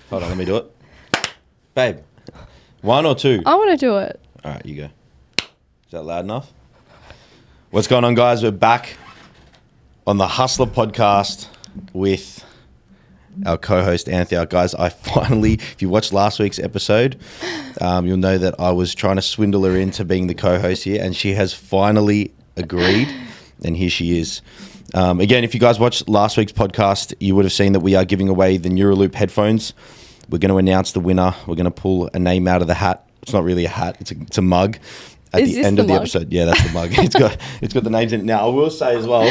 Hold on, let me do it. Babe, 1 or 2? I want to do it. All right, you go. Is that loud enough? What's going on, guys? We're back on the HUSLA podcast with our co-host, Anthea. Guys, I finally, if you watched last week's episode, you'll know that I was trying to swindle her into being the co-host here, and she has finally agreed, and here she is. Again, if you guys watched last week's podcast, you would have seen that we are giving away the Neuraloop headphones. We're going to announce the winner. We're going to pull a name out of the hat. It's not really a hat. It's a mug at the end of the episode. Yeah, that's the mug. It's got the names in it. Now, I will say as well,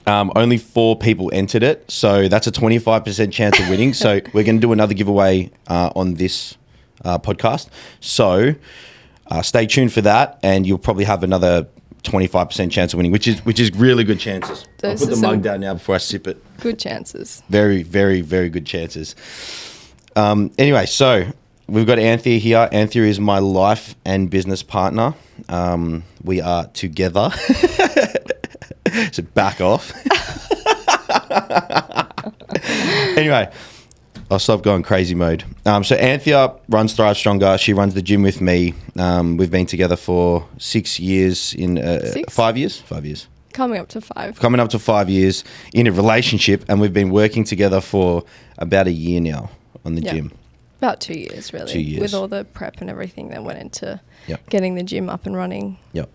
only 4 people entered it. So that's a 25% chance of winning. So we're going to do another giveaway on this podcast. So stay tuned for that. And you'll probably have another 25% chance of winning, which is really good chances. I'll put the mug down now before I sip it. Good chances. Very, very, very good chances. Anyway, so we've got Anthea here. Anthea is my life and business partner. We are together. So back off. Anyway, I'll stop going crazy mode. So Anthea runs Thrive Stronger. She runs the gym with me. We've been together for 6 years 5 years? 5 years. Coming up to 5. Coming up to 5 years in a relationship, and we've been working together for about a year now on the gym. About 2 years, really. 2 years. With all the prep and everything that went into getting the gym up and running. Yep.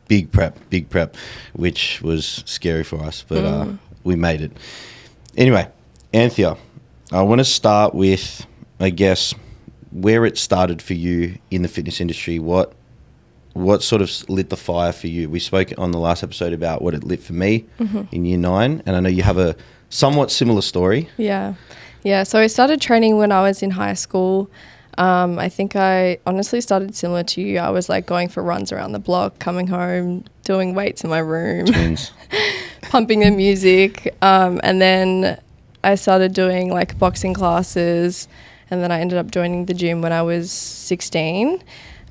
Big prep, which was scary for us, but we made it. Anyway, Anthea, I want to start with, I guess, where it started for you in the fitness industry. What sort of lit the fire for you? We spoke on the last episode about what it lit for me in year 9, and I know you have a somewhat similar story. Yeah. So I started training when I was in high school. I think I honestly started similar to you. I was like going for runs around the block, coming home, doing weights in my room, Twins. pumping the music. And then I started doing like boxing classes, and then I ended up joining the gym when I was 16.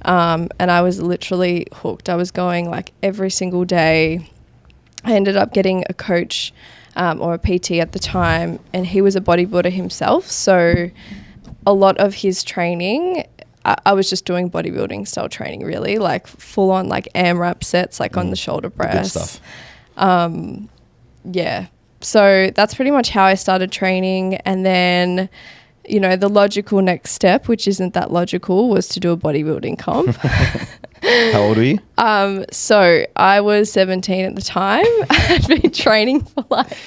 And I was literally hooked. I was going like every single day. I ended up getting a coach or a PT at the time, and he was a bodybuilder himself. So a lot of his training, I was just doing bodybuilding style training, really, like full on like AMRAP sets, like on the shoulder press. Good stuff. Yeah. So that's pretty much how I started training. And then, you know, the logical next step, which isn't that logical, was to do a bodybuilding comp. How old were you? So I was 17 at the time. I had been training for like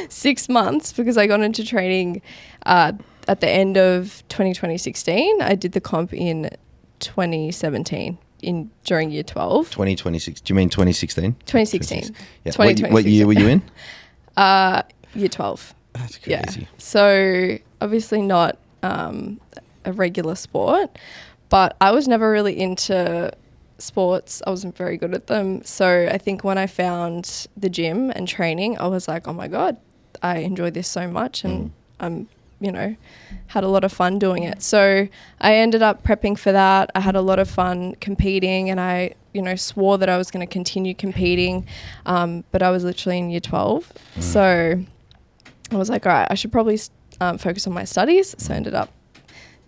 6 months because I got into training at the end of 2016. I did the comp in 2017 during year 12. 2026. Do you mean 2016? 2016. Yeah. What year were you in? Year 12. That's crazy. Yeah. So obviously not a regular sport, but I was never really into sports. I wasn't very good at them. So I think when I found the gym and training, I was like, oh my God, I enjoy this so much, and I'm, had a lot of fun doing it. So I ended up prepping for that. I had a lot of fun competing, and I, swore that I was going to continue competing. But I was literally in year 12. So I was like, all right, I should probably focus on my studies. So I ended up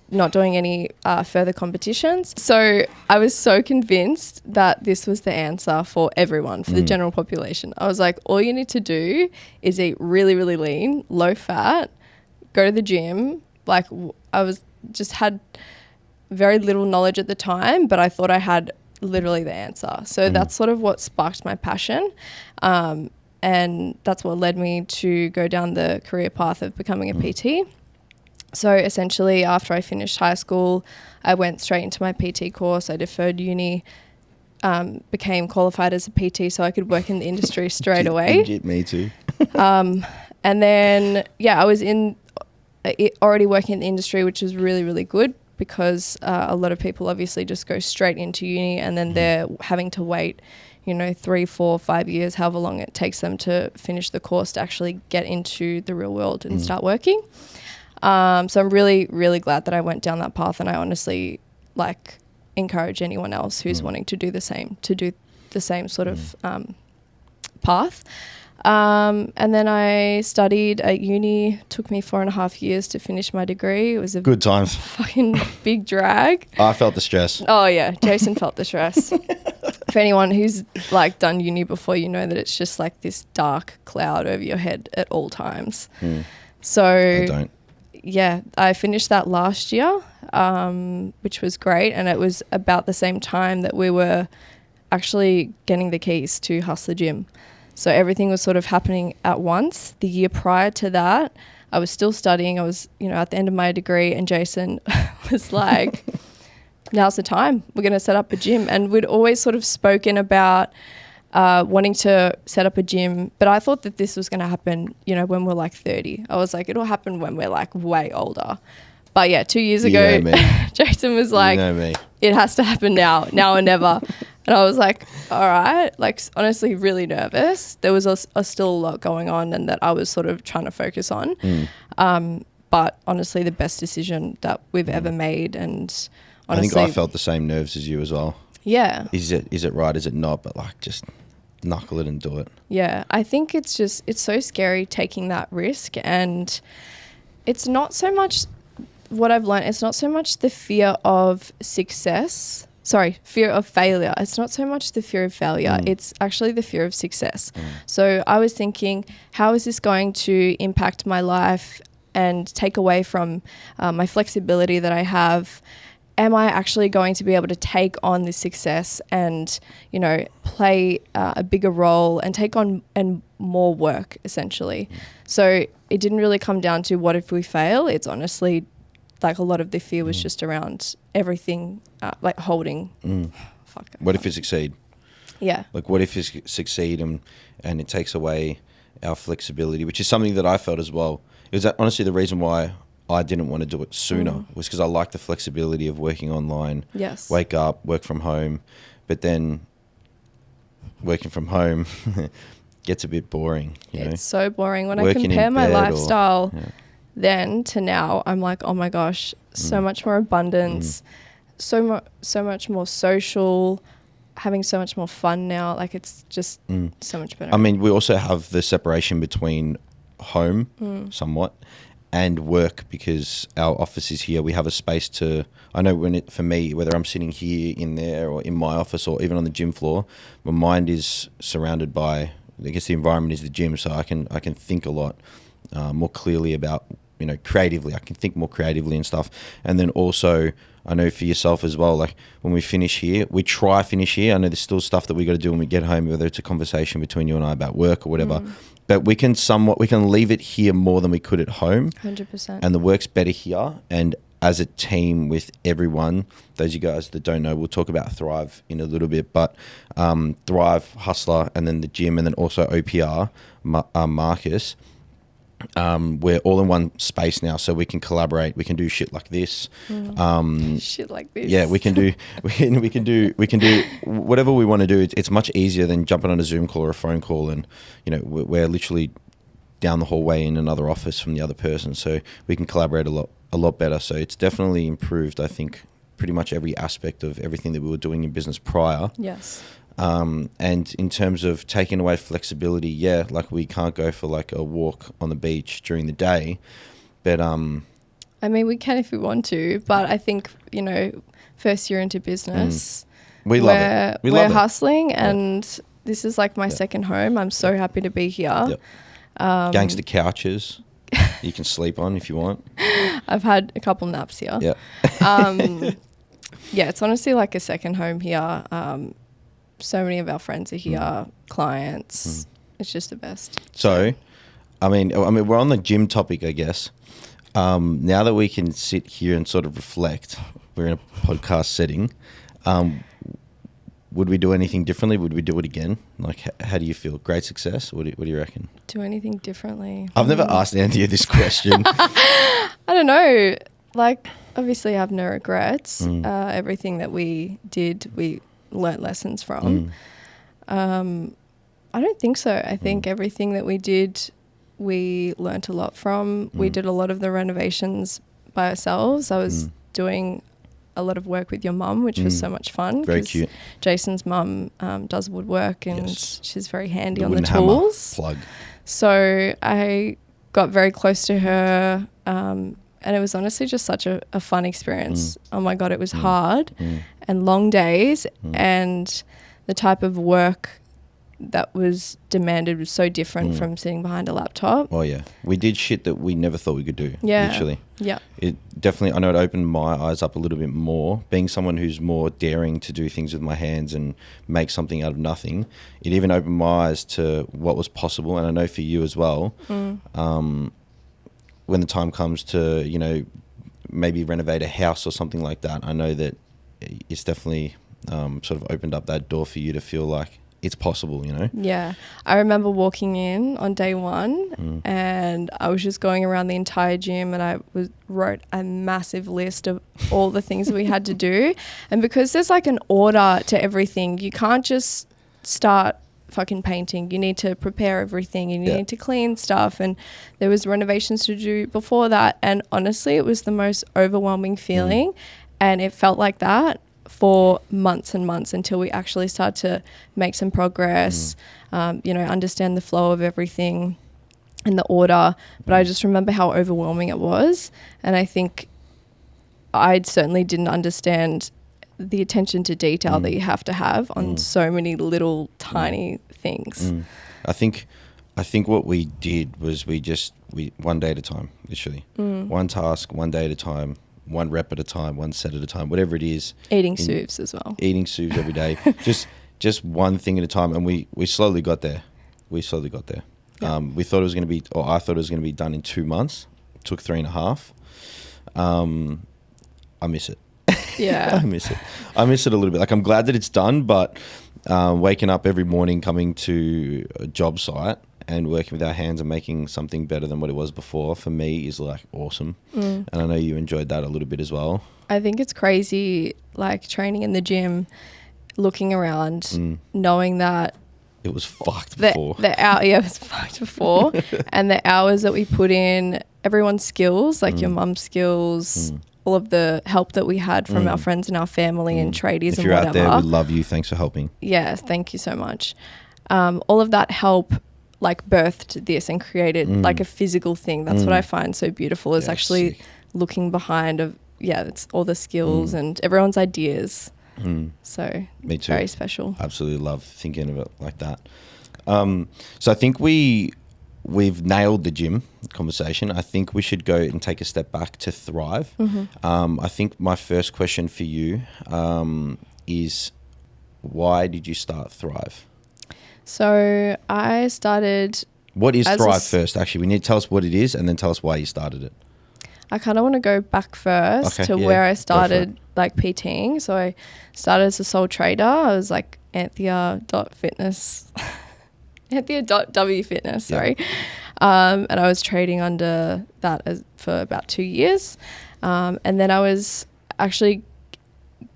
not doing any further competitions. So I was so convinced that this was the answer for everyone, for the general population. I was like, all you need to do is eat really, really lean, low fat, go to the gym. Like I had very little knowledge at the time, but I thought I had literally the answer. So that's sort of what sparked my passion. And that's what led me to go down the career path of becoming a PT. So essentially after I finished high school, I went straight into my PT course. I deferred uni, became qualified as a PT so I could work in the industry straight away. Me too. And then, I was already working in the industry, which was really, really good because a lot of people obviously just go straight into uni, and then they're having to wait, 3, 4, 5 years, however long it takes them to finish the course to actually get into the real world and start working. So I'm really, really glad that I went down that path, and I honestly encourage anyone else who's wanting to do the same sort of path. And then I studied at uni. Took me 4.5 years to finish my degree. It was a Good times. fucking big drag. I felt the stress. Oh yeah, Jason felt the stress. For anyone who's like done uni before, you know that it's just like this dark cloud over your head at all times. So I don't. yeah, I finished that last year, which was great. And it was about the same time that we were actually getting the keys to HUSLA Gym. So everything was sort of happening at once. The year prior to that, I was still studying. I was, at the end of my degree, and Jason was like, now's the time. We're going to set up a gym. And we'd always sort of spoken about wanting to set up a gym. But I thought that this was going to happen, when we're like 30. I was like, it'll happen when we're like way older. But yeah, 2 years ago, Jason was like, it has to happen now or never. And I was like, all right, like honestly really nervous. There was still a lot going on and that I was sort of trying to focus on. But honestly, the best decision that we've ever made. And honestly, I think I felt the same nerves as you as well. Yeah. Is it right? Is it not? But like just knuckle it and do it. Yeah. I think it's so scary taking that risk. And it's not so much what I've learned. It's not so much the fear of fear of failure. It's not so much the fear of failure. It's actually the fear of success. So I was thinking, how is this going to impact my life and take away from my flexibility that I have? Am I actually going to be able to take on this success and, play a bigger role and take on and more work essentially? So it didn't really come down to what if we fail. It's honestly like a lot of the fear was just around everything, like holding. What if you succeed? Yeah. Like what if you succeed and it takes away our flexibility, which is something that I felt as well. It was honestly the reason why I didn't want to do it sooner was because I like the flexibility of working online. Yes. Wake up, work from home. But then working from home gets a bit boring. It's so boring. When Working I compare my lifestyle then to now, I'm like, oh my gosh, so much more abundance, so much more social, having so much more fun now. Like it's just so much better. I mean, we also have the separation between home somewhat and work because our office is here. We have a space I know for me, whether I'm sitting here, in there, or in my office, or even on the gym floor, my mind is surrounded by, I guess the environment is the gym, so I can think a lot more clearly about, creatively. I can think more creatively and stuff. And then also, I know for yourself as well, like when we finish here, we try finish here. I know there's still stuff that we got to do when we get home, whether it's a conversation between you and I about work or whatever. But we can leave it here more than we could at home. 100%. And the work's better here. And as a team with everyone, those of you guys that don't know, we'll talk about Thrive in a little bit, but Thrive, HUSLA, and then the gym, and then also OPR, Marcus, we're all in one space now, so we can collaborate. We can do shit like this. Shit like this. Yeah, we can do whatever we want to do. It's much easier than jumping on a Zoom call or a phone call, and we're literally down the hallway in another office from the other person, so we can collaborate a lot better. So it's definitely improved, I think, pretty much every aspect of everything that we were doing in business prior. Yes. And in terms of taking away flexibility, like we can't go for like a walk on the beach during the day, but I mean, we can if we want to, but I think, first year into business, we love it. We're hustling, and this is like my second home. I'm so happy to be here. Gangster couches you can sleep on if you want. I've had a couple naps here. It's honestly like a second home here. So many of our friends are here, clients. It's just the best. So, I mean, we're on the gym topic, I guess. Now that we can sit here and sort of reflect, we're in a podcast setting. Would we do anything differently? Would we do it again? Like, how do you feel? Great success? What do you reckon? Do anything differently? I've never asked Anthea this question. I don't know. Like, obviously, I have no regrets. Everything that we did, we learnt lessons from. I don't think so. I think everything that we did, we learnt a lot from. We did a lot of the renovations by ourselves. I was doing a lot of work with your mum, which was so much fun. Very cute. Jason's mum does woodwork, and Yes. she's very handy The on the wooden hammer tools. plug. So I got very close to her, and it was honestly just such a fun experience. Oh my God, it was hard and long days, and the type of work that was demanded was so different from sitting behind a laptop. Oh yeah, we did shit that we never thought we could do. Yeah. Literally. Yeah. It definitely, I know it opened my eyes up a little bit more. Being someone who's more daring to do things with my hands and make something out of nothing, it even opened my eyes to what was possible. And I know for you as well, when the time comes to, you know, maybe renovate a house or something like that, I know that it's definitely sort of opened up that door for you to feel like it's possible, you know? Yeah. I remember walking in on day one and I was just going around the entire gym, and I wrote a massive list of all the things that we had to do. And because there's like an order to everything, you can't just start fucking painting. You need to prepare everything, and you need to clean stuff. And there was renovations to do before that. And honestly, it was the most overwhelming feeling. And it felt like that for months and months until we actually start to make some progress, you know, understand the flow of everything and the order. But I just remember how overwhelming it was. And I think I certainly didn't understand the attention to detail that you have to have on so many little tiny things. I think what we did was we one day at a time, literally. One task, one day at a time, one rep at a time, one set at a time, whatever it is. Eating soups as well. Eating soups every day. just one thing at a time. And we slowly got there. We thought it was going to be, or I thought it was going to be done in 2 months. It took 3.5. I miss it. Yeah. I miss it. I miss it a little bit. Like, I'm glad that it's done, but waking up every morning, coming to a job site and working with our hands and making something better than what it was before, for me, is like awesome. And I know you enjoyed that a little bit as well. I think it's crazy, like training in the gym, looking around, knowing that it was fucked before. It was fucked before. And the hours that we put in, everyone's skills, like your mum's skills, all of the help that we had from our friends and our family and tradies and whatever. If you're out there, we love you. Thanks for helping. Yes, thank you so much. All of that help like birthed this and created like a physical thing. That's what I find so beautiful, is actually sick. looking behind it's all the skills and everyone's ideas. So Me too. Very special. Absolutely love thinking of it like that. So I think we've nailed the gym conversation. I think we should go and take a step back to Thrive. I think my first question for you is, why did you start Thrive? So I started... What is Thrive first, actually? We need to tell us what it is and then tell us why you started it. I kind of want to go back first to where I started like PTing. So I started as a sole trader. I was like Anthea.fitness. Anthea.wfitness, sorry. And I was trading under that for about 2 years. And then I was actually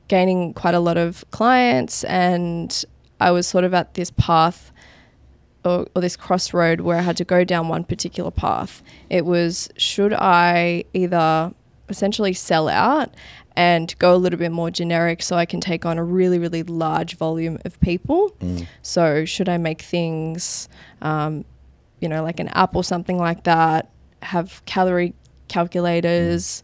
gaining quite a lot of clients, and I was sort of at this path or this crossroad where I had to go down one particular path. It was, should I either essentially sell out and go a little bit more generic so I can take on a really, really large volume of people? So should I make things, like an app or something like that, have calorie calculators,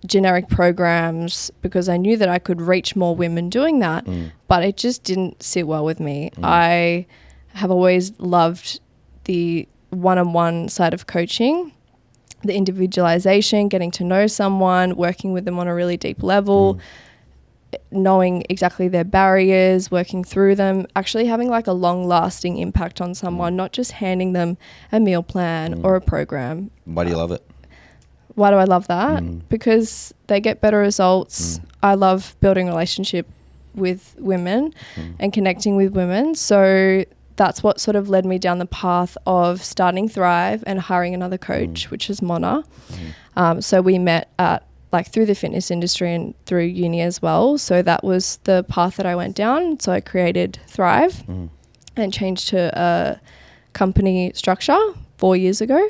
generic programs, because I knew that I could reach more women doing that, but it just didn't sit well with me. I have always loved the one-on-one side of coaching, the individualization, getting to know someone, working with them on a really deep level, knowing exactly their barriers, working through them, actually having like a long-lasting impact on someone, not just handing them a meal plan or a program. Why do you love it? Why do I love that? Because they get better results. I love building a relationship with women and connecting with women. So that's what sort of led me down the path of starting Thrive and hiring another coach, which is Mona. So we met through the fitness industry and through uni as well. So that was the path that I went down. So I created Thrive and changed to a company structure 4 years ago.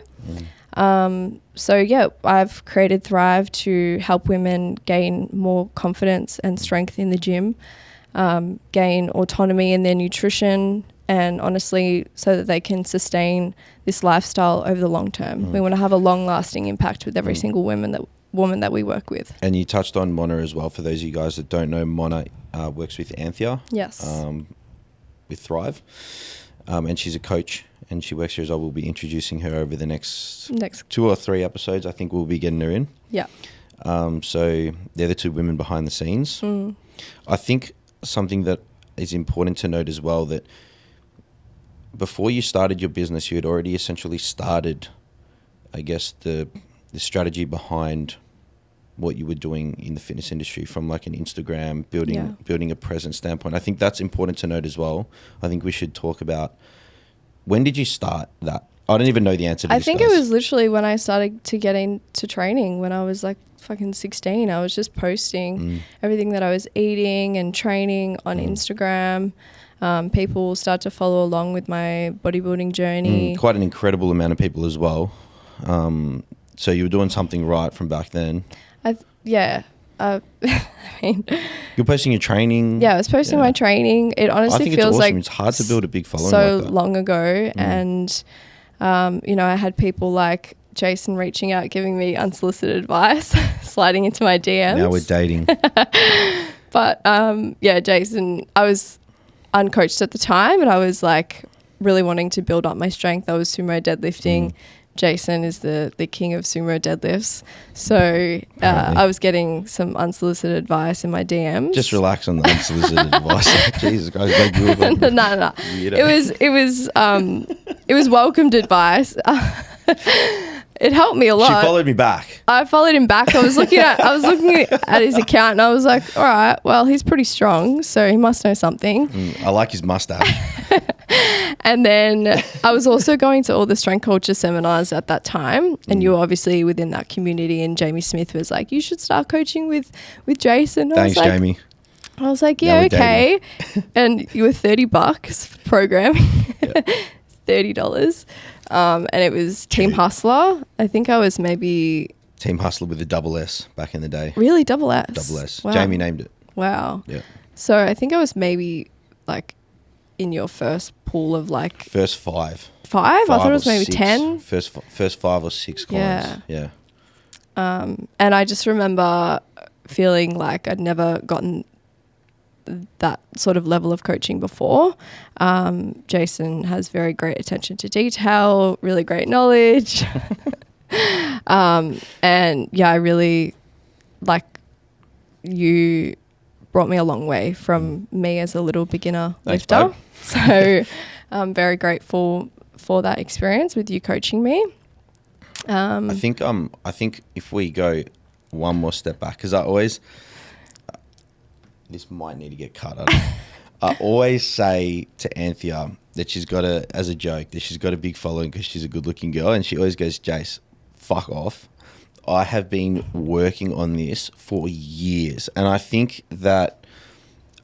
So yeah, I've created Thrive to help women gain more confidence and strength in the gym, gain autonomy in their nutrition, and honestly, so that they can sustain this lifestyle over the long term. We want to have a long-lasting impact with every single woman that we work with. And you touched on Mona as well. For those of you guys that don't know, Mona works with Anthea. Yes. With Thrive. And she's a coach, and she works here as well. We'll be introducing her over the next 2 or 3 episodes. I think we'll be getting her in. Yeah. So they're the 2 women behind the scenes. I think something that is important to note as well, that before you started your business, you had already essentially started, I guess, the strategy behind what you were doing in the fitness industry, from like an Instagram building a presence standpoint. I think that's important to note as well. I think we should talk about, when did you start that? I don't even know the answer to this. I think it was literally when I started to get into training, when I was like fucking 16. I was just posting everything that I was eating and training on Instagram. People start to follow along with my bodybuilding journey. Quite an incredible amount of people as well. So you were doing something right from back then. I mean, you're posting your training. Yeah, I was posting my training. It honestly feels awesome. Like it's hard to build a big following so like that. long ago. And, I had people like Jason reaching out, giving me unsolicited advice, sliding into my DMs. Now we're dating. But Jason, I was uncoached at the time, and I was like really wanting to build up my strength. I was sumo deadlifting. Jason is the king of sumo deadlifts. So I was getting some unsolicited advice in my DMs. Just relax on the unsolicited advice. Jesus Christ, like you were no. It was welcomed advice. It helped me a lot. She followed me back. I followed him back. I was looking at his account, and I was like, all right, well, he's pretty strong, so he must know something. I like his mustache. And then I was also going to all the strength culture seminars at that time, and you were obviously within that community, and Jamie Smith was like, you should start coaching with Jason. Thanks, Jamie. I was like, yeah, okay. And you were $30 for programming. $30. And it was Team HUSLA. I think I was maybe... Team HUSLA with a double S back in the day. Really? Double S? Double S. Wow. Jamie named it. Wow. Yeah. So I think I was maybe like in your first pool of like... First 5. 5? I thought it was maybe 6. 10. First 5 or 6 clients. Yeah. And I just remember feeling like I'd never gotten that sort of level of coaching before. Jason has very great attention to detail, really great knowledge. And yeah, I really you brought me a long way from me as a little beginner lifter. Babe. So I'm very grateful for that experience with you coaching me. I think if we go one more step back, because I always... this might need to get cut. I always say to Anthea that she's got as a joke, that she's got a big following because she's a good looking girl. And she always goes, Jace, fuck off. I have been working on this for years. And I think that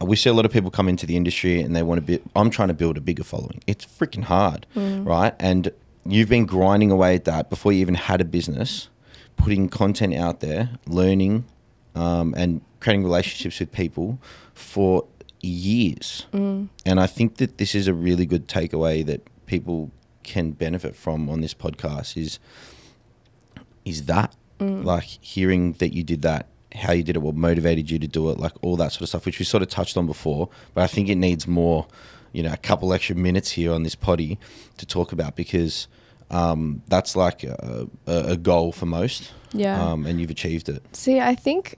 we see a lot of people come into the industry and they want I'm trying to build a bigger following. It's freaking hard, right? And you've been grinding away at that before you even had a business, putting content out there, learning, and creating relationships with people for years. And I think that this is a really good takeaway that people can benefit from on this podcast is that like hearing that you did that, how you did it, what motivated you to do it, like all that sort of stuff, which we sort of touched on before, but I think it needs more, a couple extra minutes here on this potty to talk about, because that's like a goal for most. Yeah. And you've achieved it. See, I think,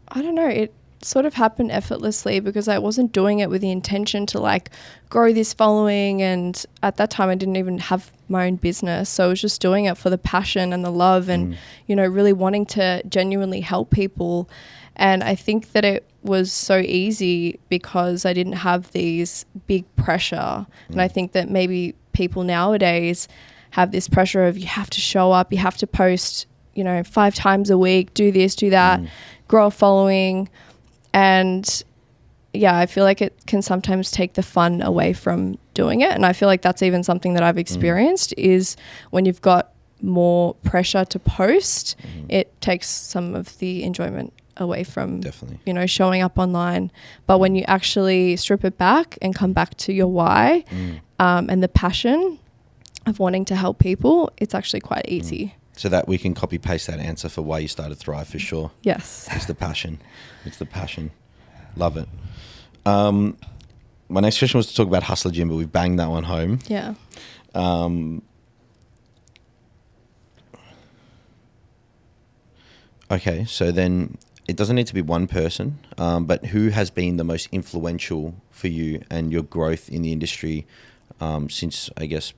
I don't know, it sort of happened effortlessly because I wasn't doing it with the intention to grow this following. And at that time I didn't even have my own business. So I was just doing it for the passion and the love and, really wanting to genuinely help people. And I think that it was so easy because I didn't have these big pressure. And I think that maybe people nowadays have this pressure of you have to show up, you have to post, 5 times a week, do this, do that, grow a following. And yeah, I feel like it can sometimes take the fun away from doing it. And I feel like that's even something that I've experienced is when you've got more pressure to post, it takes some of the enjoyment away from, Definitely. you know, showing up online. But when you actually strip it back and come back to your why and the passion of wanting to help people, it's actually quite easy. So that we can copy paste that answer for why you started Thrive for sure. Yes. It's the passion. It's the passion. Love it. My next question was to talk about HUSLA Gym, but we've banged that one home. Yeah. Okay, so then it doesn't need to be one person, but who has been the most influential for you and your growth in the industry since, I guess,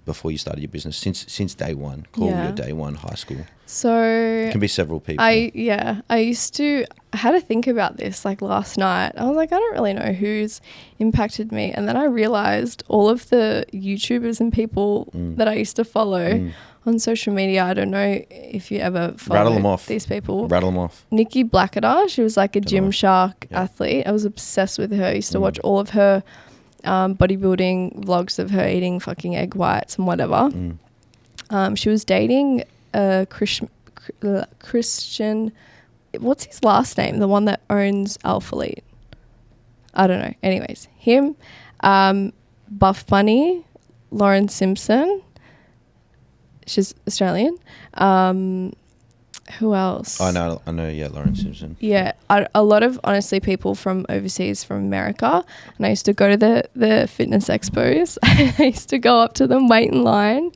before you started your business, since day one? Call your day one high school. So It can be several people. I had to think about this like last night. I was like, I don't really know who's impacted me. And then I realized all of the YouTubers and people that I used to follow on social media. I don't know if you ever Rattle them follow off. these people. Rattle them off. Nikki Blackadar, she was like a Gymshark Yeah. athlete. I was obsessed with her. I used to watch all of her bodybuilding vlogs of her eating fucking egg whites and whatever. She was dating a Christian, what's his last name? The one that owns Alphalete. I don't know. Anyways, him, Buff Bunny, Lauren Simpson. She's Australian. Who else? I know. Yeah, Lauren Simpson. Yeah, a lot of, honestly, people from overseas, from America. And I used to go to the fitness expos. I used to go up to them, wait in line,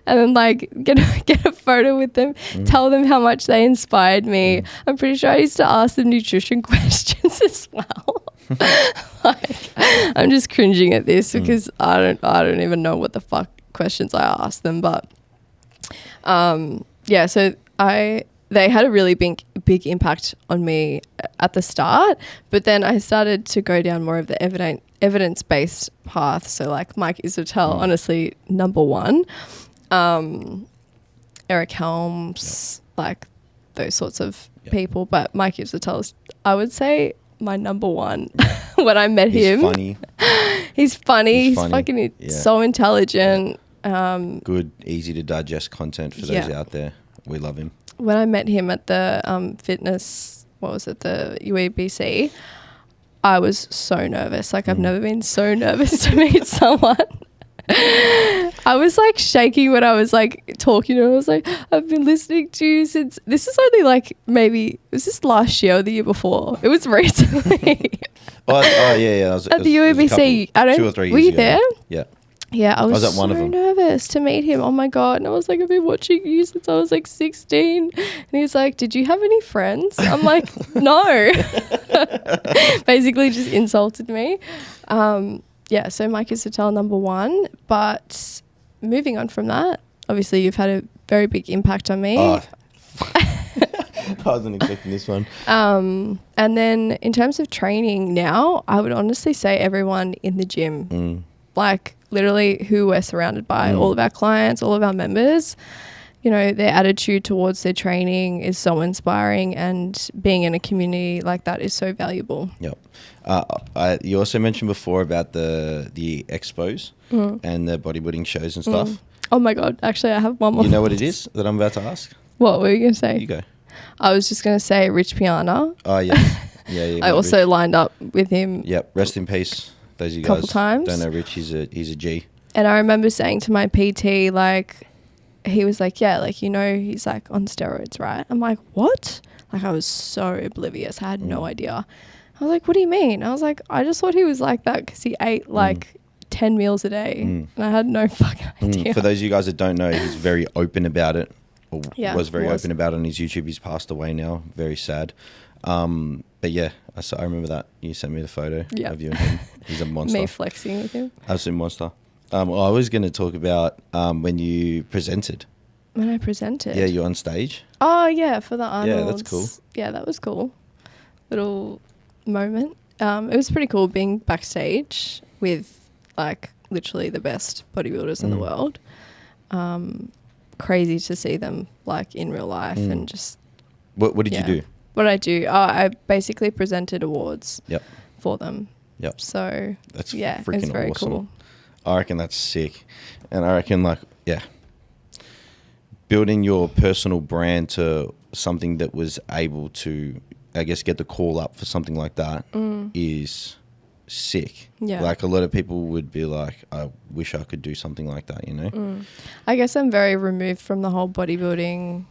and then like get a photo with them, tell them how much they inspired me. I'm pretty sure I used to ask them nutrition questions as well. Like, I'm just cringing at this because I don't even know what the fuck questions I asked them, but yeah, so they had a really big impact on me at the start, but then I started to go down more of the evidence-based path. So like Mike Isotel, honestly, number one. Eric Helms, like those sorts of people. But Mike Isotel is, I would say, my number one. When I met him. Funny. He's funny. He's funny. fucking Yeah. so intelligent. Good, easy to digest content for those out there. We love him. When I met him at the fitness, the UABC, I was so nervous. Like I've never been so nervous to meet someone. I was like shaking when I was like talking to him. I was like, I've been listening to you since, this is only like maybe, was this last year or the year before? It was recently. Yeah. At the UABC, 2 or 3 years were you ago. there? Yeah. Yeah, I was at one of so them. nervous to meet him. Oh my God. And I was like, I've been watching you since I was like 16. And he's like, did you have any friends? I'm like, no. Basically just insulted me. Yeah, so Mike Isotel, number one. But moving on from that, obviously you've had a very big impact on me. Oh. I wasn't expecting this one. And then in terms of training now, I would honestly say everyone in the gym. Like literally who we're surrounded by, all of our clients, all of our members, you know, their attitude towards their training is so inspiring, and being in a community like that is so valuable. Yep. You also mentioned before about the expos and the bodybuilding shows and stuff. Oh my God. Actually, I have one more. You know what it is that I'm about to ask? What were you going to say? You go. I was just going to say Rich Piana. Oh, yeah. Yeah. I also lined up with him. Yep. Rest in peace. Those of you Couple guys times. don't know Rich, he's a G. And I remember saying to my PT, like, he was like, yeah, like, you know, he's like on steroids, right? I'm like, what? Like, I was so oblivious. I had no idea. I was like, what do you mean? I was like, I just thought he was like that because he ate like 10 meals a day. And I had no fucking idea. For those of you guys that don't know, he's very open about it. Or was very was. open about it on his YouTube. He's passed away now. Very sad. But yeah, I remember that. You sent me the photo of you and him. He's a monster. Me flexing with him. Absolute monster. I was going to talk about when you presented. When I presented? Yeah, you're on stage. Oh, yeah, for the Arnolds. Yeah, that's cool. Yeah, that was cool. Little moment. It was pretty cool being backstage with, like, literally the best bodybuilders in the world. Crazy to see them, like, in real life and just... What did you do? What did I do? I basically presented awards for them. Yep. So, That's freaking it was very awesome. cool. I reckon that's sick. And I reckon, like, building your personal brand to something that was able to, I guess, get the call up for something like that is sick. Yeah. Like a lot of people would be like, I wish I could do something like that, you know? I guess I'm very removed from the whole bodybuilding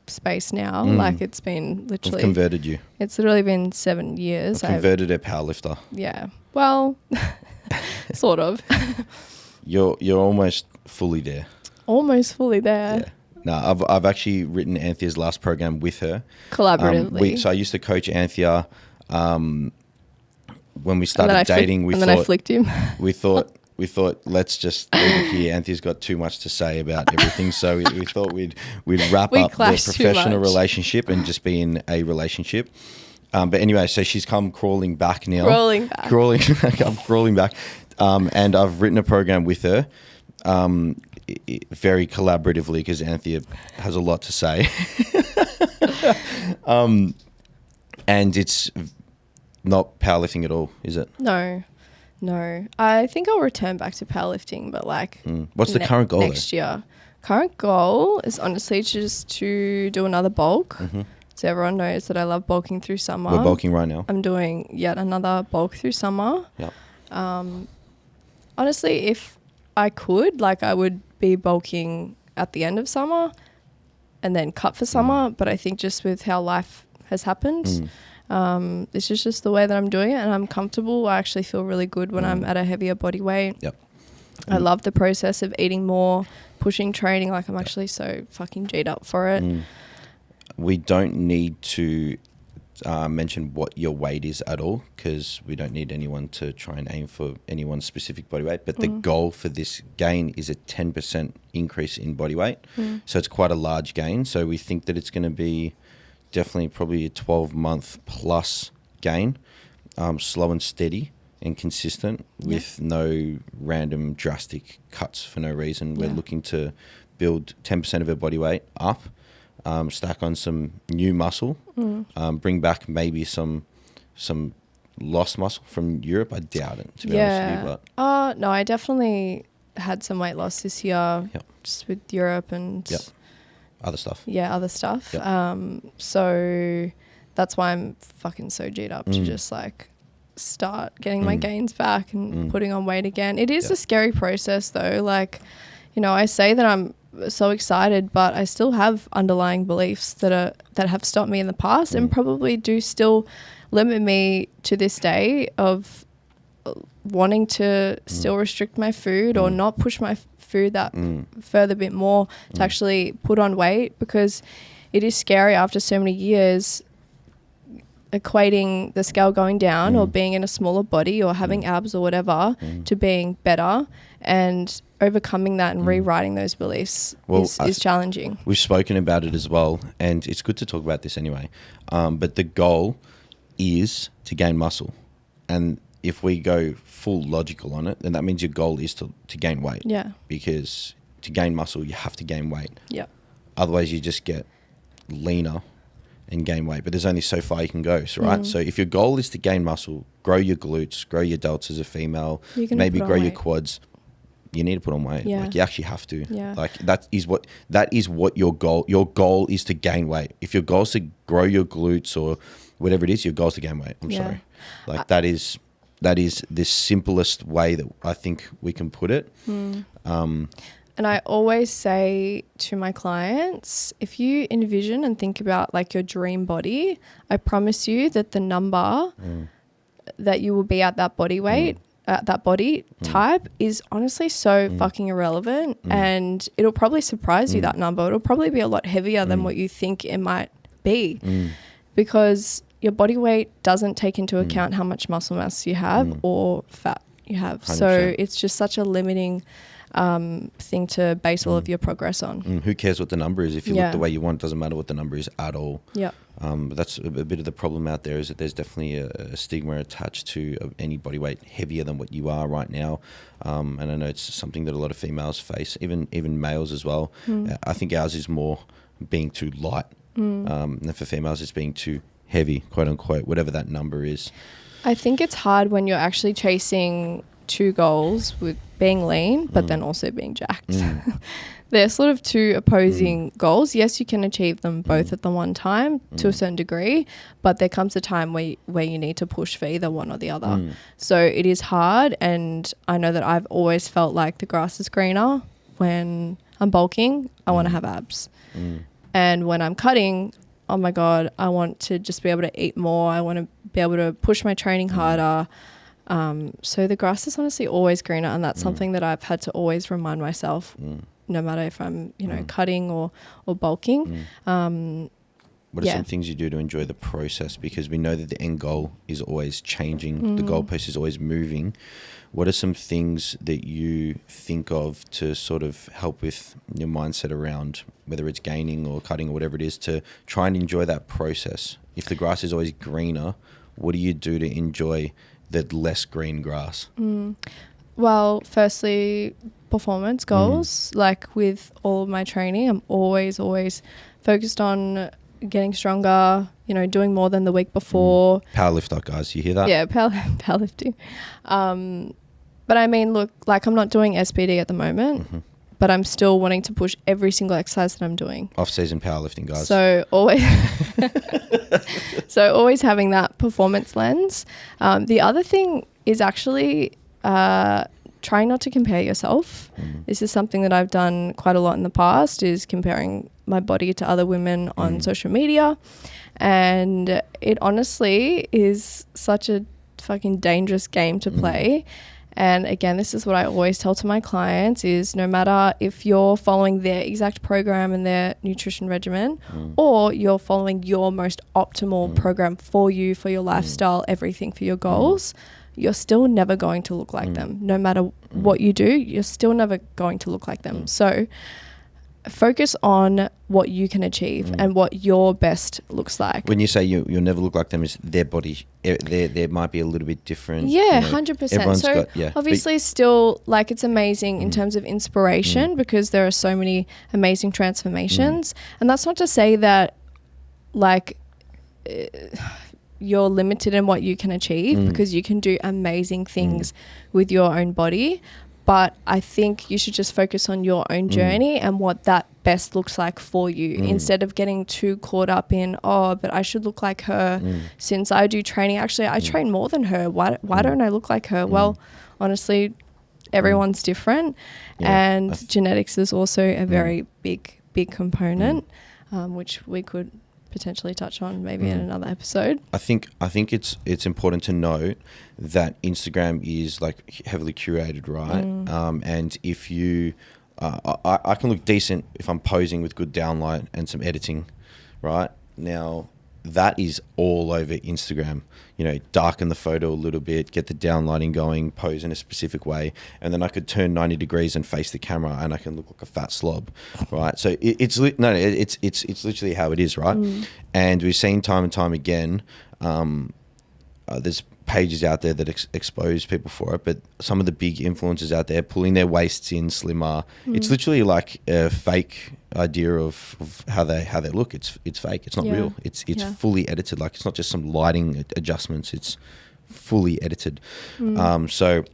space now. Like it's been I've literally... converted you. It's literally been 7 years. I've converted a powerlifter. Yeah. Well, sort of. You're almost fully there. Almost fully there. Yeah. No, I've actually written Anthea's last program with her. Collaboratively. So I used to coach Anthea. When we started dating, I flicked him. we thought let's just leave it here. Anthea's got too much to say about everything, so we thought we'd wrap up the professional relationship and just be in a relationship. But anyway, so she's come crawling back now. Crawling back. I'm crawling back. And I've written a program with her. Very collaboratively because Anthea has a lot to say. And it's not powerlifting at all, is it? No. I think I'll return back to powerlifting, but like... What's the current goal next year? Current goal is honestly just to do another bulk. So everyone knows that I love bulking through summer. We're bulking right now. I'm doing yet another bulk through summer. Yep. Honestly, if I could, like I would be bulking at the end of summer and then cut for summer. But I think just with how life has happened, this is just the way that I'm doing it and I'm comfortable. I actually feel really good when I'm at a heavier body weight. Yep. I love the process of eating more, pushing training. Like I'm actually so fucking G'd up for it. We don't need to mention what your weight is at all because we don't need anyone to try and aim for anyone's specific body weight. But the goal for this gain is a 10% increase in body weight. So it's quite a large gain. So we think that it's going to be definitely probably a 12-month plus gain, slow and steady and consistent with no random drastic cuts for no reason. We're looking to build 10% of her body weight up, stack on some new muscle, bring back maybe some lost muscle from Europe. I doubt it, to be honest with you. But no, I definitely had some weight loss this year just with Europe and other stuff. Yeah, other stuff. Yep. So that's why I'm fucking so G'd up to just like start getting my gains back and putting on weight again. It is a scary process though. Like, you know, I say that I'm so excited, but I still have underlying beliefs that have stopped me in the past and probably do still limit me to this day of wanting to still restrict my food or not push my food that further bit more to actually put on weight, because it is scary after so many years equating the scale going down or being in a smaller body or having abs or whatever to being better, and overcoming that and rewriting those beliefs is challenging. We've spoken about it as well, and it's good to talk about this anyway. But the goal is to gain muscle. And if we go full logical on it, then that means your goal is to gain weight. Yeah. Because to gain muscle, you have to gain weight. Yeah. Otherwise, you just get leaner and gain weight. But there's only so far you can go, right? So if your goal is to gain muscle, grow your glutes, grow your delts as a female, maybe grow your quads, you need to put on weight. Yeah. Like you actually have to. Yeah. Like that is what your goal is, to gain weight. If your goal is to grow your glutes or whatever it is, your goal is to gain weight. I'm sorry. Like that is the simplest way that I think we can put it. And I always say to my clients, if you envision and think about like your dream body, I promise you that the number that you will be at that body weight, that body type is honestly so fucking irrelevant, and it'll probably surprise you, that number. It'll probably be a lot heavier than what you think it might be, because your body weight doesn't take into account how much muscle mass you have or fat you have. 100%. So it's just such a limiting thing to base all of your progress on. Who cares what the number is? If you look the way you want, it doesn't matter what the number is at all. Yeah. But that's a bit of the problem out there, is that there's definitely a stigma attached to any body weight heavier than what you are right now. And I know it's something that a lot of females face, even males as well. I think ours is more being too light. And for females, it's being too heavy, quote unquote, whatever that number is. I think it's hard when you're actually chasing two goals with being lean, but then also being jacked. They're sort of two opposing goals. Yes, you can achieve them both at the one time to a certain degree, but there comes a time where you need to push for either one or the other. So it is hard, and I know that I've always felt like the grass is greener. When I'm bulking, I want to have abs. And when I'm cutting, oh my God, I want to just be able to eat more. I want to be able to push my training harder. So the grass is honestly always greener, and that's something that I've had to always remind myself, no matter if I'm, cutting or bulking. What are some things you do to enjoy the process? Because we know that the end goal is always changing. The goalpost is always moving. What are some things that you think of to sort of help with your mindset around whether it's gaining or cutting or whatever it is, to try and enjoy that process? If the grass is always greener, what do you do to enjoy the less green grass? Well, firstly, performance goals. Like with all of my training, I'm always focused on getting stronger, doing more than the week before. Powerlifter, guys, you hear that? Yeah, powerlifting. But I mean, look, like I'm not doing SPD at the moment, but I'm still wanting to push every single exercise that I'm doing. Off-season powerlifting, guys. So always having that performance lens. The other thing is actually trying not to compare yourself. This is something that I've done quite a lot in the past, is comparing my body to other women on social media. And it honestly is such a fucking dangerous game to play. And again, this is what I always tell to my clients is no matter if you're following their exact program and their nutrition regimen or you're following your most optimal program for you, for your lifestyle, everything for your goals, you're still never going to look like them. No matter what you do, you're still never going to look like them. So focus on what you can achieve and what your best looks like. When you say you'll never look like them, is their body, there might be a little bit different. Yeah, 100%. So obviously still, like, it's amazing in terms of inspiration because there are so many amazing transformations. And that's not to say that, like, you're limited in what you can achieve because you can do amazing things with your own body. But I think you should just focus on your own journey and what that best looks like for you instead of getting too caught up in, but I should look like her since I do training. Actually, I train more than her. Why don't I look like her? Well, honestly, everyone's different. And genetics is also a very big component, which we could potentially touch on maybe in another episode. I think it's important to note that Instagram is like heavily curated, right? And if you I can look decent if I'm posing with good downlight and some editing, right? Now that is all over Instagram. Darken the photo a little bit, get the downlighting going, pose in a specific way, and then I could turn 90 degrees and face the camera, and I can look like a fat slob, right? So it's literally how it is, right? And we've seen time and time again. There's pages out there that expose people for it, but some of the big influencers out there pulling their waists in slimmer, it's literally like a fake idea of how they look. It's fake. It's not real. It's fully edited. Like, it's not just some lighting adjustments. It's fully edited. So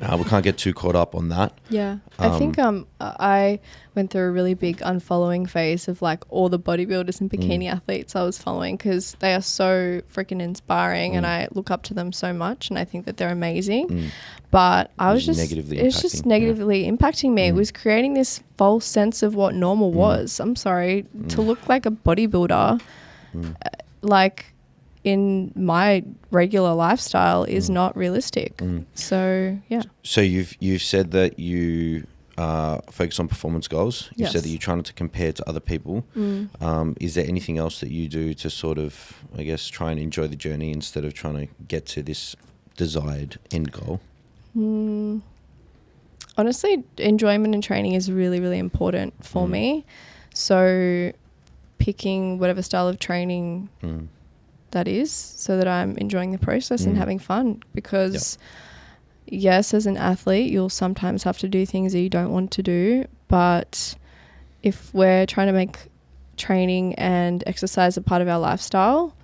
we can't get too caught up on that. I think I went through a really big unfollowing phase of like all the bodybuilders and bikini athletes I was following because they are so freaking inspiring and I look up to them so much and I think that they're amazing. But I was just negatively impacting me. It was creating this false sense of what normal was. I'm sorry, to look like a bodybuilder, like in my regular lifestyle is not realistic. So So you've said that you focus on performance goals. You said that you try not to compare to other people. Is there anything else that you do to sort of, I guess, try and enjoy the journey instead of trying to get to this desired end goal? Honestly, enjoyment in training is really, really important for me. So picking whatever style of training that is, so that I'm enjoying the process and having fun, because yes, as an athlete you'll sometimes have to do things that you don't want to do, but if we're trying to make training and exercise a part of our lifestyle,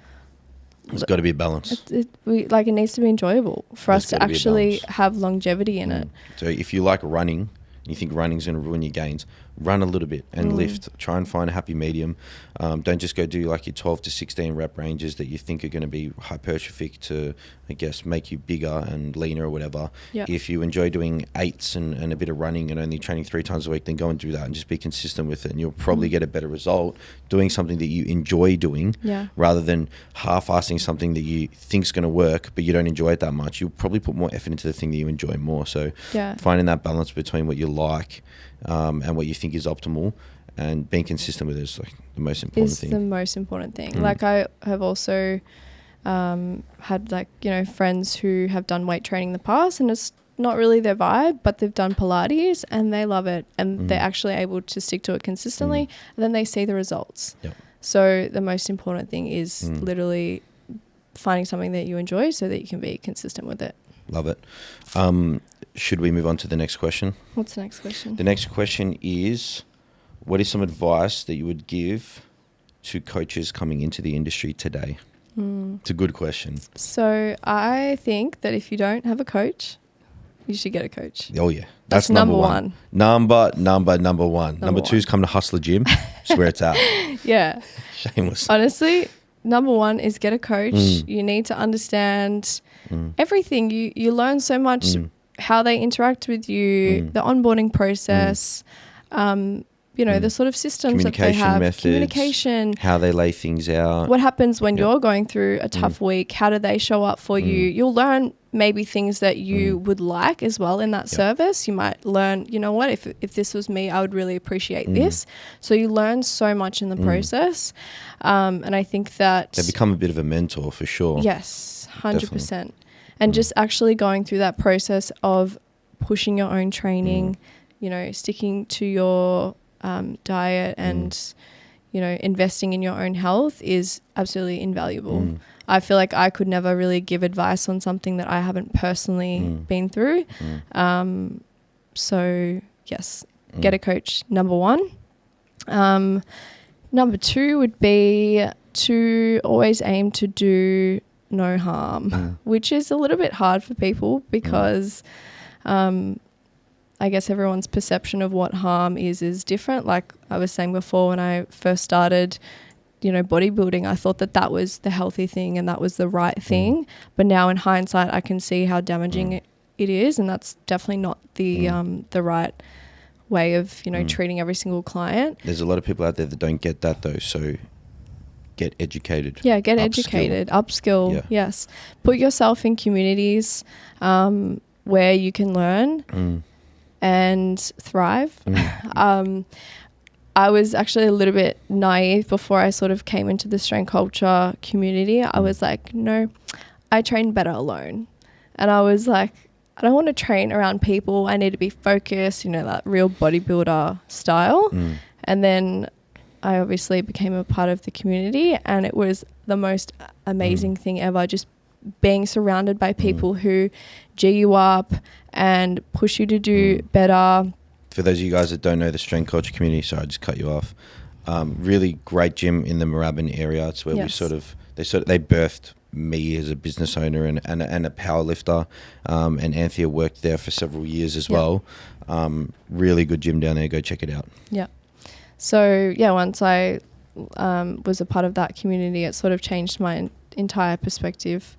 There's got to be a balance. It needs to be enjoyable for us to actually have longevity in it. So if you like running, and you think running's going to ruin your gains, run a little bit and lift. Try and find a happy medium. Don't just go do like your 12 to 16 rep ranges that you think are going to be hypertrophic to, I guess, make you bigger and leaner or whatever. Yep. If you enjoy doing 8s and a bit of running and only training 3 times a week, then go and do that and just be consistent with it. And you'll probably get a better result doing something that you enjoy doing rather than half-assing something that you think's going to work, but you don't enjoy it that much. You'll probably put more effort into the thing that you enjoy more. So finding that balance between what you like and what you think is optimal and being consistent with it is like the most important thing. Is the most important thing. Like I have also had like, you know, friends who have done weight training in the past and it's not really their vibe, but they've done Pilates and they love it and they're actually able to stick to it consistently and then they see the results. Yep. So the most important thing is literally finding something that you enjoy so that you can be consistent with it. Love it. Should we move on to the next question? What's the next question? The next question is, what is some advice that you would give to coaches coming into the industry today? It's a good question. So I think that if you don't have a coach, you should get a coach. Oh yeah. That's number one. Number one. Number two is come to HUSLA Gym. It's where it's at. Yeah. Shameless. Honestly, number one is get a coach. You need to understand everything. You learn so much how they interact with you, the onboarding process, you know, the sort of systems that they have, methods, communication, how they lay things out. What happens when you're going through a tough week? How do they show up for you? You'll learn maybe things that you would like as well in that service. You might learn, you know what, if this was me, I would really appreciate this. So you learn so much in the process. And I think that they become a bit of a mentor for sure. Yes, 100%. And just actually going through that process of pushing your own training, you know, sticking to your diet and, you know, investing in your own health is absolutely invaluable. I feel like I could never really give advice on something that I haven't personally been through. So yes, get a coach, number one. Number two would be to always aim to do no harm, which is a little bit hard for people because I guess everyone's perception of what harm is different. Like I was saying before, when I first started, you know, bodybuilding, I thought that was the healthy thing and that was the right thing. But now in hindsight, I can see how damaging it is. And that's definitely not the right way of, you know, treating every single client. There's a lot of people out there that don't get that though. So get educated. Yeah, get educated, upskill. Yes. Put yourself in communities where you can learn and thrive. I was actually a little bit naive before I sort of came into the strength culture community. I was like, no, I train better alone. And I was like, I don't want to train around people. I need to be focused, you know, that real bodybuilder style. And then I obviously became a part of the community and it was the most amazing thing ever, just being surrounded by people who G you up and push you to do better. For those of you guys that don't know the strength culture community, sorry, I just cut you off. Really great gym in the Moorabbin area. It's where they birthed me as a business owner and a power lifter. And Anthea worked there for several years as well. Really good gym down there. Go check it out. Yeah. So yeah, once I was a part of that community, it sort of changed my entire perspective.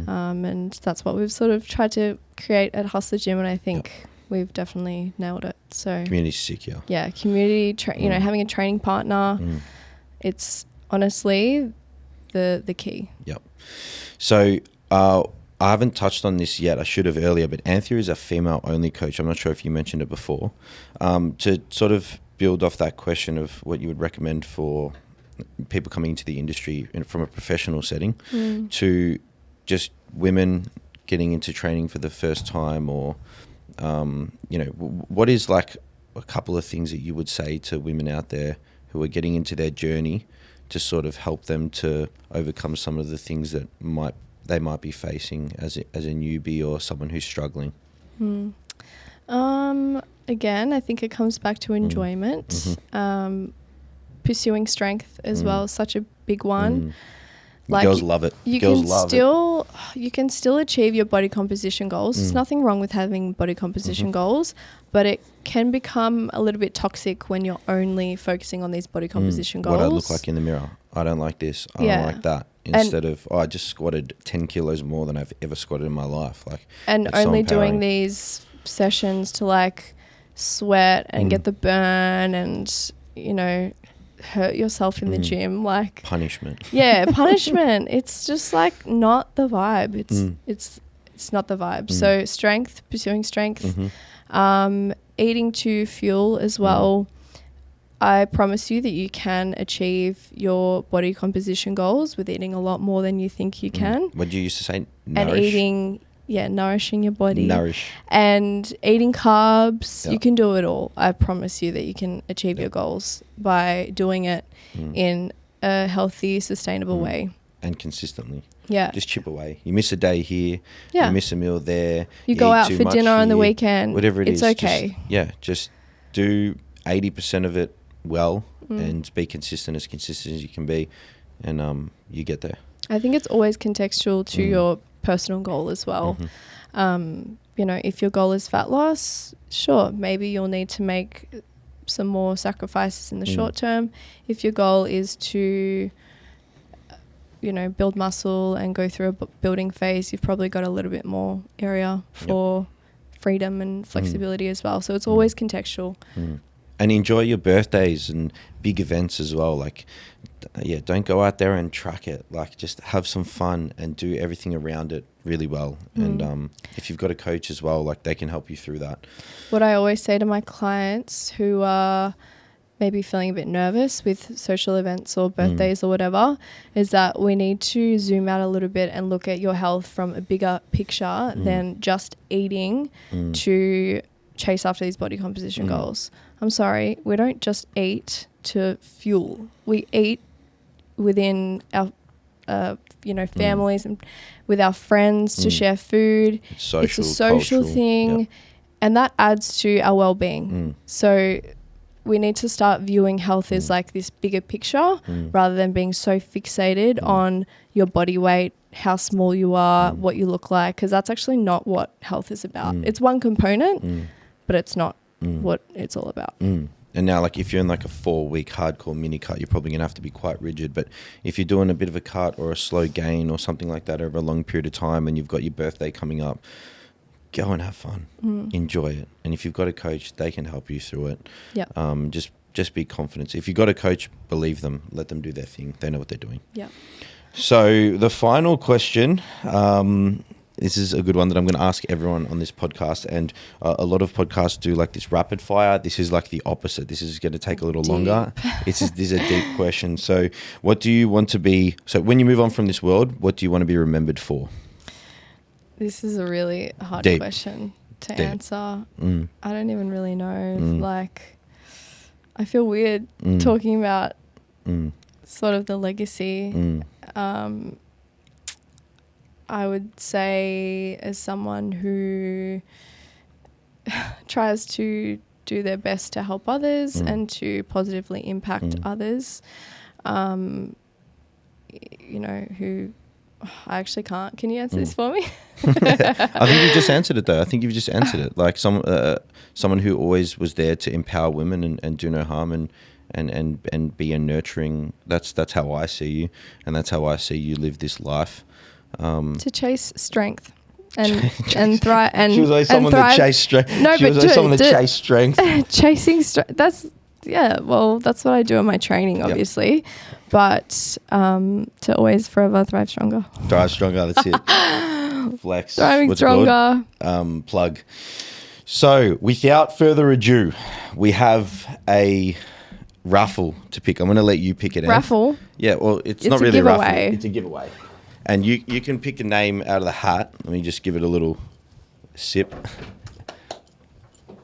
And that's what we've sort of tried to create at HUSLA Gym. And I think we've definitely nailed it. So community's sick, yeah. Yeah, community, you know, having a training partner, it's honestly the key. Yep. So I haven't touched on this yet. I should have earlier, but Anthea is a female-only coach. I'm not sure if you mentioned it before. To sort of build off that question of what you would recommend for people coming into the industry from a professional setting to just women getting into training for the first time, or you know, what is like a couple of things that you would say to women out there who are getting into their journey to sort of help them to overcome some of the things that they might be facing as a newbie or someone who's struggling? Again, I think it comes back to enjoyment. Pursuing strength as well is such a big one. Like, girls love it. You Girls can love still you can still achieve your body composition goals. There's nothing wrong with having body composition goals, but it can become a little bit toxic when you're only focusing on these body composition goals. What I look like in the mirror. I don't like this. I don't like that. Instead of, I just squatted 10 kilos more than I've ever squatted in my life. Like, and it's so only empowering. doing these sessions to like sweat and get the burn and, you know, hurt yourself in the gym, like punishment. Yeah, punishment. It's just like not the vibe. It's not the vibe. So strength, pursuing strength, eating to fuel as well. I promise you that you can achieve your body composition goals with eating a lot more than you think you can. What did you used to say? Nourish? And eating, nourishing your body. Nourish. And eating carbs. You can do it all. I promise you that you can achieve your goals by doing it in a healthy, sustainable way. And consistently. Yeah. Just chip away. You miss a day here. Yeah. You miss a meal there. You go eat out too for much dinner on the here, weekend. whatever it is. It's okay. Just do 80% of it well and be consistent as you can be, and you get there. I think it's always contextual to your personal goal as well. You know, if your goal is fat loss, sure, maybe you'll need to make some more sacrifices in the short term. If your goal is to, you know, build muscle and go through a building phase, you've probably got a little bit more area for freedom and flexibility as well. So it's always contextual. And enjoy your birthdays and big events as well. Like, don't go out there and track it. Like, just have some fun and do everything around it really well. And if you've got a coach as well, like, they can help you through that. What I always say to my clients who are maybe feeling a bit nervous with social events or birthdays or whatever is that we need to zoom out a little bit and look at your health from a bigger picture than just eating to chase after these body composition goals. I'm sorry, we don't just eat to fuel. We eat within our, families and with our friends to share food. It's a social cultural thing, and that adds to our well-being. So we need to start viewing health as like this bigger picture rather than being so fixated on your body weight, how small you are, what you look like, because that's actually not what health is about. It's one component, but it's not what it's all about. And now, like, if you're in like a 4-week hardcore mini cut, you're probably going to have to be quite rigid. But if you're doing a bit of a cut or a slow gain or something like that over a long period of time and you've got your birthday coming up, go and have fun. Enjoy it. And if you've got a coach, they can help you through it. Just be confident. If you've got a coach, believe them. Let them do their thing. They know what they're doing. So the final question, this is a good one that I'm going to ask everyone on this podcast. And a lot of podcasts do like this rapid fire. This is like the opposite. This is going to take a little longer. This is a deep question. So what do you want to be? So when you move on from this world, what do you want to be remembered for? This is a really hard question to answer. I don't even really know. Like, I feel weird talking about sort of the legacy. I would say as someone who tries to do their best to help others and to positively impact others, you know, who I actually can't. Can you answer this for me? I think you've just answered it though. I think you've just answered it. Like someone who always was there to empower women and do no harm and be a nurturing. That's how I see you, and that's how I see you live this life. To chase strength and thrive. And she was always someone that chased strength. No, she was always someone that chased strength. Chasing strength. That's what I do in my training, obviously. But to always forever thrive stronger. Thrive stronger. That's it. Flex. Thriving What's stronger. Plug. So, without further ado, we have a raffle to pick. I'm going to let you pick it. Raffle? Yeah, well, it's not really a raffle. It's a giveaway. And you can pick a name out of the hat. Let me just give it a little sip.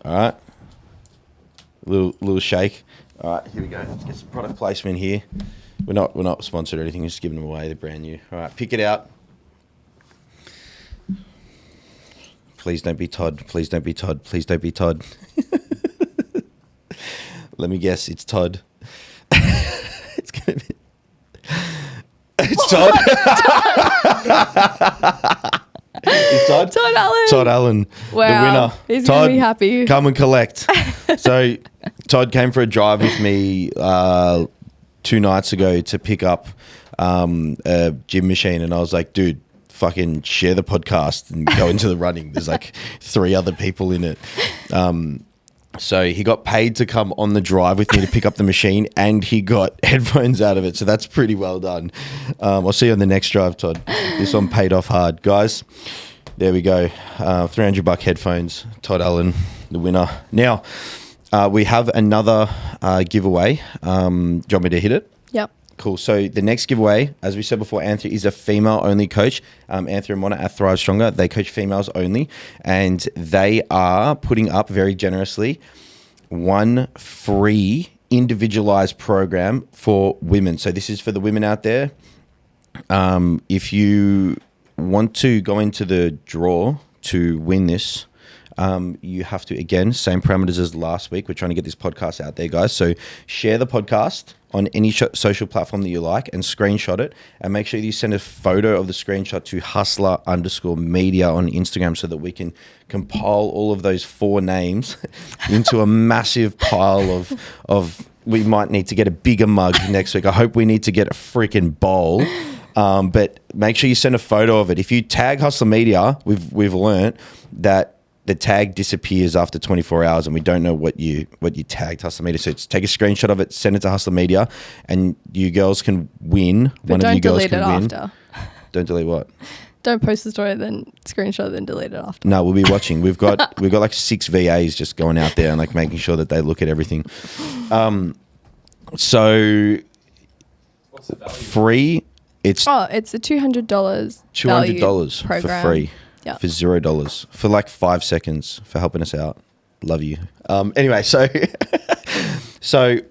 All right. Little shake. All right, here we go. Let's get some product placement here. We're not sponsored or anything. We're just giving them away. They're brand new. All right, pick it out. Please don't be Todd. Please don't be Todd. Please don't be Todd. Let me guess. It's Todd. It's gonna be. It's Todd. It's Todd. Todd Allen. Todd Allen, Wow. the winner. He's Todd, going to be happy. come and collect. So Todd came for a drive with me 2 nights ago to pick up a gym machine, and I was like, dude, fucking share the podcast and go into the running. There's like 3 other people in it. So he got paid to come on the drive with me to pick up the machine, and he got headphones out of it. So that's pretty well done. I'll see you on the next drive, Todd. This one paid off hard. Guys, there we go. $300 headphones. Todd Allen, the winner. Now, we have another giveaway. Do you want me to hit it? Yep. Cool. So the next giveaway, as we said before, Anthea is a female-only coach. Anthea and Mona at Thrive Stronger, they coach females only, and they are putting up very generously 1 free individualized program for women. So this is for the women out there. If you want to go into the draw to win this, you have to, again, same parameters as last week. We're trying to get this podcast out there, guys. So share the podcast on any social platform that you like and screenshot it, and make sure you send a photo of the screenshot to HUSLA_media on Instagram so that we can compile all of those 4 names into a massive pile of we might need to get a bigger mug next week. I hope we need to get a freaking bowl. But make sure you send a photo of it. If you tag Hustler Media, we've learned that the tag disappears after 24 hours, and we don't know what you tagged Hustler Media. So take a screenshot of it, send it to Hustler Media, and you girls can win. But one of you girls can win. After. Don't delete what? Don't post the story, then screenshot, then delete it after. No, we'll be watching. We've got like 6 VAs just going out there and like making sure that they look at everything. So What's the value? free. It's it's a $200 $200 for program. free. Yep. For $0 for like 5 seconds for helping us out. Love you. Anyway, so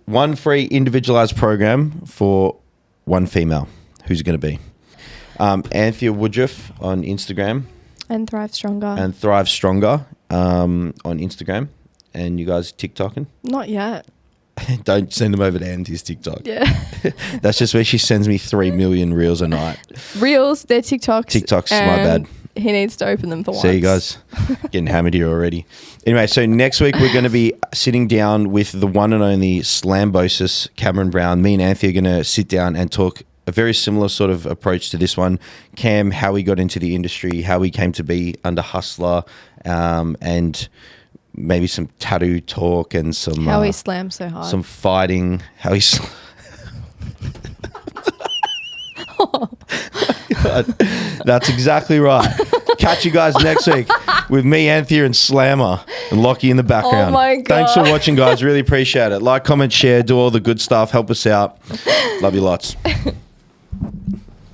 1 free individualized program for 1 female. Who's it going to be? Anthea Woodruff on Instagram. And Thrive Stronger. And Thrive Stronger on Instagram. And you guys TikToking? Not yet. Don't send them over to Anthea's TikTok. Yeah. That's just where she sends me 3 million reels a night. Reels, they're TikToks. TikToks, my bad. He needs to open them for once. See you guys. Getting hammered here already. Anyway, so next week we're going to be sitting down with the one and only Slambosis Cameron Brown. Me and Anthea are going to sit down and talk a very similar sort of approach to this one. Cam, how he got into the industry, how he came to be under HUSLA, and maybe some tattoo talk and some... How he slams so hard. Some fighting. How he... God, that's exactly right. Catch you guys next week with me, Anthea, and Slammer, and Lockie in the background. Oh my God. Thanks for watching, guys. Really appreciate it. Like, comment, share, do all the good stuff. Help us out. Love you lots.